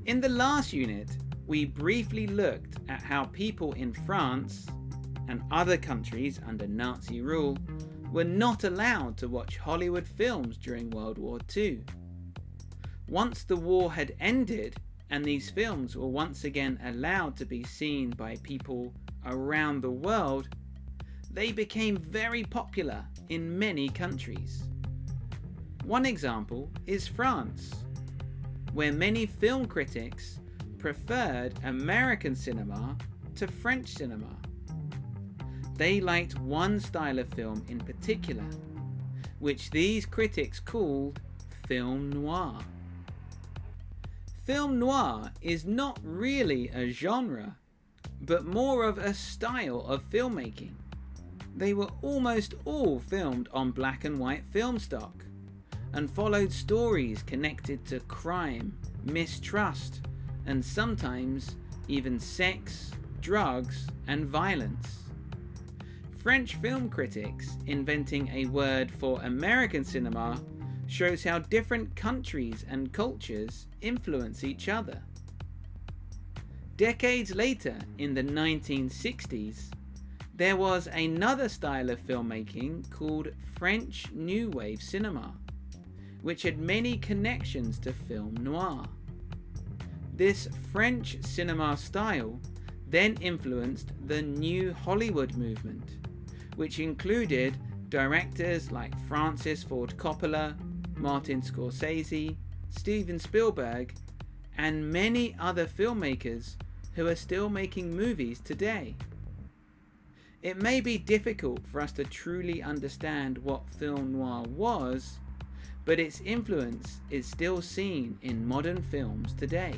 In the last unit, we briefly looked at how people in France and other countries under Nazi rule were not allowed to watch Hollywood films during World War II. Once the war had ended and these films were once again allowed to be seen by people around the world, they became very popular in many countries. One example is France, where many film critics preferred American cinema to French cinema. They liked one style of film in particular, which these critics called film noir. Film noir is not really a genre, but more of a style of filmmaking. They were almost all filmed on black and white film stock and followed stories connected to crime, mistrust, and sometimes even sex, drugs, and violence. French film critics inventing a word for American cinema shows how different countries and cultures influence each other. Decades later, in the 1960s, there was another style of filmmaking called French New Wave cinema, which had many connections to film noir. This French cinema style then influenced the New Hollywood movement, which included directors like Francis Ford Coppola, Martin Scorsese, Steven Spielberg, and many other filmmakers who are still making movies today. It may be difficult for us to truly understand what film noir was, but its influence is still seen in modern films today.